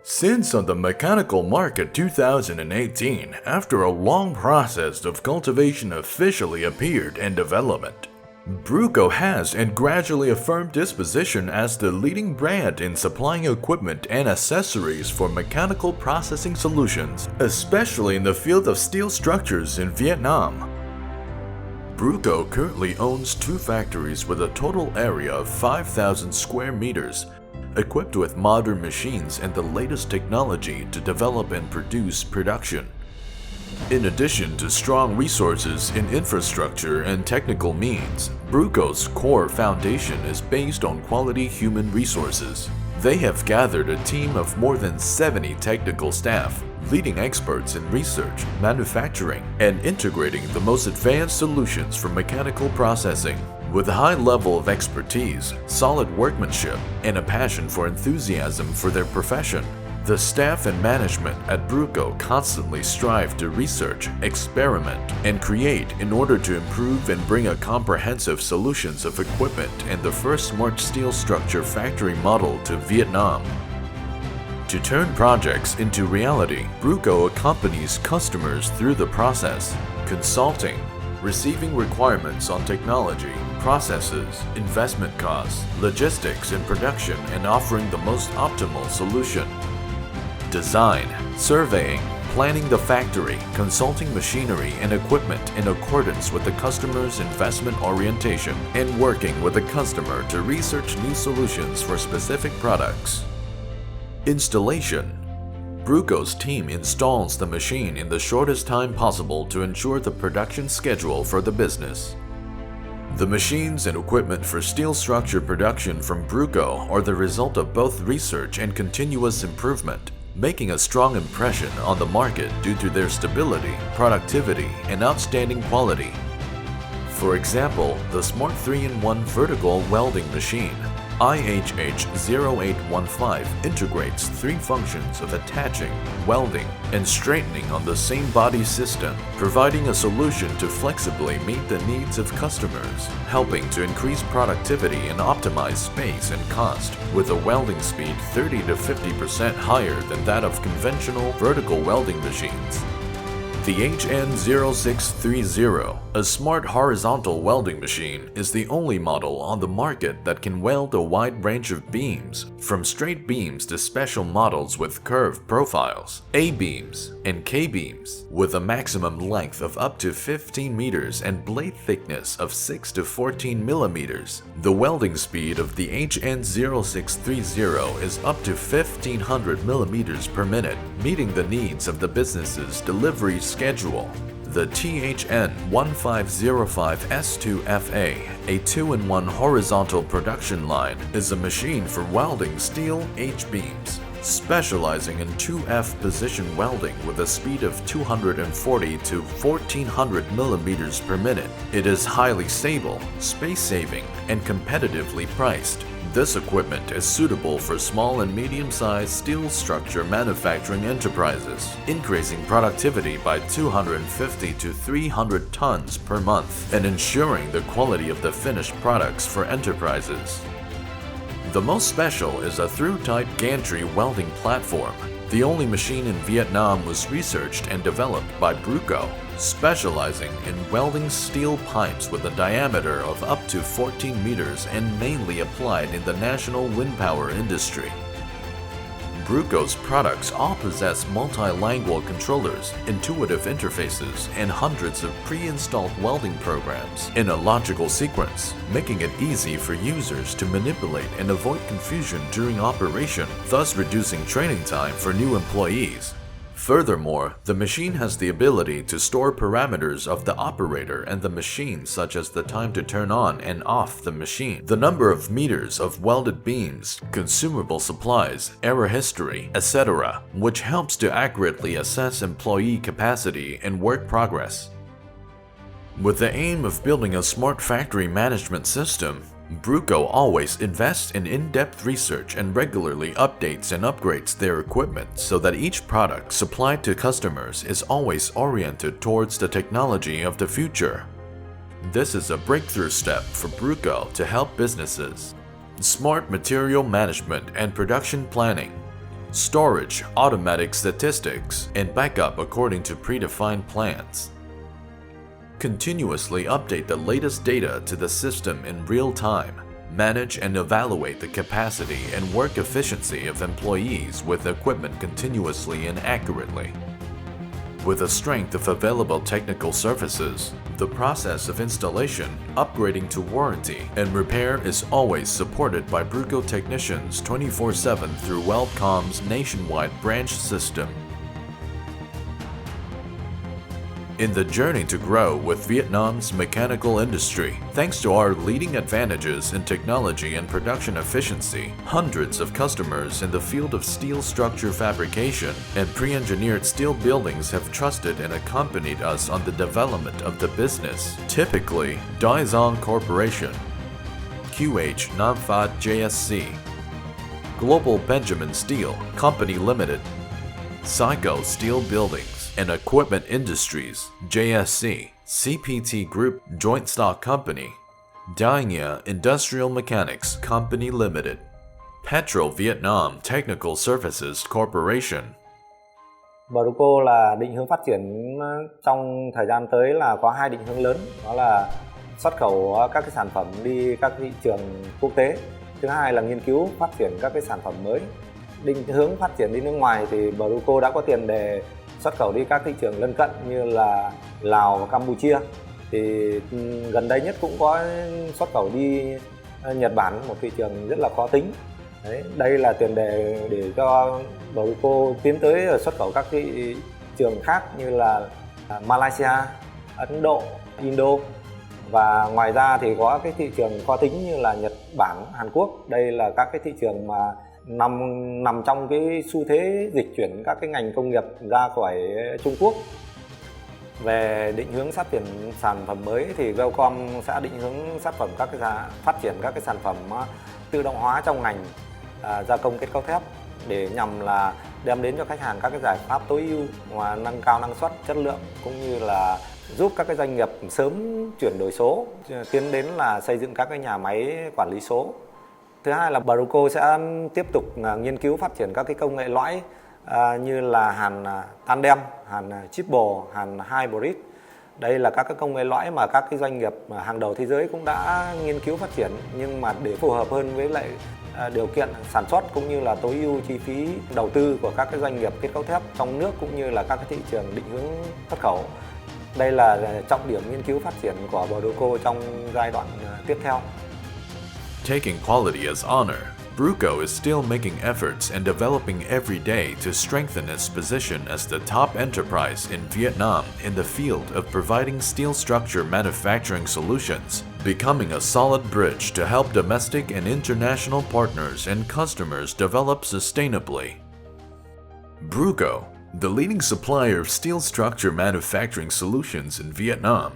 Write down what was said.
Since on the mechanical market 2018, after a long process of cultivation officially appeared and development, Bruco has and gradually affirmed its position as the leading brand in supplying equipment and accessories for mechanical processing solutions, especially in the field of steel structures in Vietnam. Bruco currently owns 2 factories with a total area of 5,000 square meters, equipped with modern machines and the latest technology to develop and produce production. In addition to strong resources in infrastructure and technical means, Bruco's core foundation is based on quality human resources. They have gathered a team of more than 70 technical staff, leading experts in research, manufacturing, and integrating the most advanced solutions for mechanical processing. With a high level of expertise, solid workmanship, and a passion for enthusiasm for their profession, the staff and management at Bruco constantly strive to research, experiment, and create in order to improve and bring a comprehensive solutions of equipment and the first smart steel structure factory model to Vietnam. To turn projects into reality, Bruco accompanies customers through the process, consulting, receiving requirements on technology, processes, investment costs, logistics and production, and offering the most optimal solution. Design, surveying, planning the factory, consulting machinery and equipment in accordance with the customer's investment orientation, and working with the customer to research new solutions for specific products. Installation. Bruco's team installs the machine in the shortest time possible to ensure the production schedule for the business. The machines and equipment for steel structure production from Bruco are the result of both research and continuous improvement, making a strong impression on the market due to their stability, productivity, and outstanding quality. For example, the Smart 3-in-1 vertical welding machine, IHH0815, integrates 3 functions of attaching, welding, and straightening on the same body system, providing a solution to flexibly meet the needs of customers, helping to increase productivity and optimize space and cost, with a welding speed 30 to 50% higher than that of conventional vertical welding machines. The HN0630, a smart horizontal welding machine, is the only model on the market that can weld a wide range of beams, from straight beams to special models with curved profiles, A-beams, and K-beams, with a maximum length of up to 15 meters and blade thickness of 6 to 14 millimeters. The welding speed of the HN0630 is up to 1500 millimeters per minute, meeting the needs of the business's delivery schedule. The THN1505S2FA, a 2-in-1 horizontal production line, is a machine for welding steel H-beams, specializing in 2F position welding with a speed of 240 to 1400 millimeters per minute. It is highly stable, space-saving, and competitively priced. This equipment is suitable for small and medium-sized steel structure manufacturing enterprises, increasing productivity by 250 to 300 tons per month and ensuring the quality of the finished products for enterprises. The most special is a through-type gantry welding platform. The only machine in Vietnam was researched and developed by Bruco, specializing in welding steel pipes with a diameter of up to 14 meters and mainly applied in the national wind power industry. Bruco's products all possess multilingual controllers, intuitive interfaces, and hundreds of pre-installed welding programs in a logical sequence, making it easy for users to manipulate and avoid confusion during operation, thus reducing training time for new employees. Furthermore, the machine has the ability to store parameters of the operator and the machine, such as the time to turn on and off the machine, the number of meters of welded beams, consumable supplies, error history, etc., which helps to accurately assess employee capacity and work progress. With the aim of building a smart factory management system, Bruco always invests in in-depth research and regularly updates and upgrades their equipment so that each product supplied to customers is always oriented towards the technology of the future. This is a breakthrough step for Bruco to help businesses. Smart material management and production planning. storage, automatic statistics, and backup according to predefined plans. Continuously update the latest data to the system in real time. Manage and evaluate the capacity and work efficiency of employees with equipment continuously and accurately. With the strength of available technical services, the process of installation, upgrading to warranty, and repair is always supported by Bruco technicians 24/7 through Weldcom's nationwide branch system. In the journey to grow with Vietnam's mechanical industry, thanks to our leading advantages in technology and production efficiency, hundreds of customers in the field of steel structure fabrication and pre-engineered steel buildings have trusted and accompanied us on the development of the business. Typically, Daizong Corporation, QH Namfat JSC, Global Benjamin Steel Company Limited, Psycho Steel Buildings and Equipment Industries, JSC, CPT Group Joint Stock Company, Dania Industrial Mechanics Company Limited, Petro Vietnam Technical Services Corporation. Bruco là định hướng phát triển trong thời gian tới là có hai định hướng lớn, đó là xuất khẩu các cái sản phẩm đi các thị trường quốc tế. Thứ hai là nghiên cứu phát triển các cái sản phẩm mới. Định hướng phát triển đi nước ngoài thì Bruco đã có tiền đề xuất khẩu đi các thị trường lân cận như là Lào và Campuchia. Thì gần đây nhất cũng có xuất khẩu đi Nhật Bản, một thị trường rất là khó tính. Đây là tiền đề để cho Bruco tiến tới xuất khẩu các thị trường khác như là Malaysia, Ấn Độ, Indo. Và ngoài ra thì có cái thị trường khó tính như là Nhật Bản, Hàn Quốc. Đây là các cái thị trường mà nằm trong cái xu thế dịch chuyển các cái ngành công nghiệp ra khỏi Trung Quốc. Về định hướng phát triển sản phẩm mới thì Weldcom sẽ định hướng phát triển các cái sản phẩm tự động hóa trong ngành gia công kết cấu thép để nhằm là đem đến cho khách hàng các cái giải pháp tối ưu và nâng cao năng suất, chất lượng cũng như là giúp các cái doanh nghiệp sớm chuyển đổi số, tiến đến là xây dựng các cái nhà máy quản lý số. Thứ hai là Bruco sẽ tiếp tục nghiên cứu phát triển các cái công nghệ lõi như là hàn tandem, hàn triple, hàn hybrid. Đây là các cái công nghệ lõi mà các cái doanh nghiệp hàng đầu thế giới cũng đã nghiên cứu phát triển, nhưng mà để phù hợp hơn với lại điều kiện sản xuất cũng như là tối ưu chi phí đầu tư của các cái doanh nghiệp kết cấu thép trong nước cũng như là các cái thị trường định hướng xuất khẩu. Đây là trọng điểm nghiên cứu phát triển của Bruco trong giai đoạn tiếp theo. Taking quality as honor, Bruco is still making efforts and developing every day to strengthen its position as the top enterprise in Vietnam in the field of providing steel structure manufacturing solutions, becoming a solid bridge to help domestic and international partners and customers develop sustainably. Bruco, the leading supplier of steel structure manufacturing solutions in Vietnam,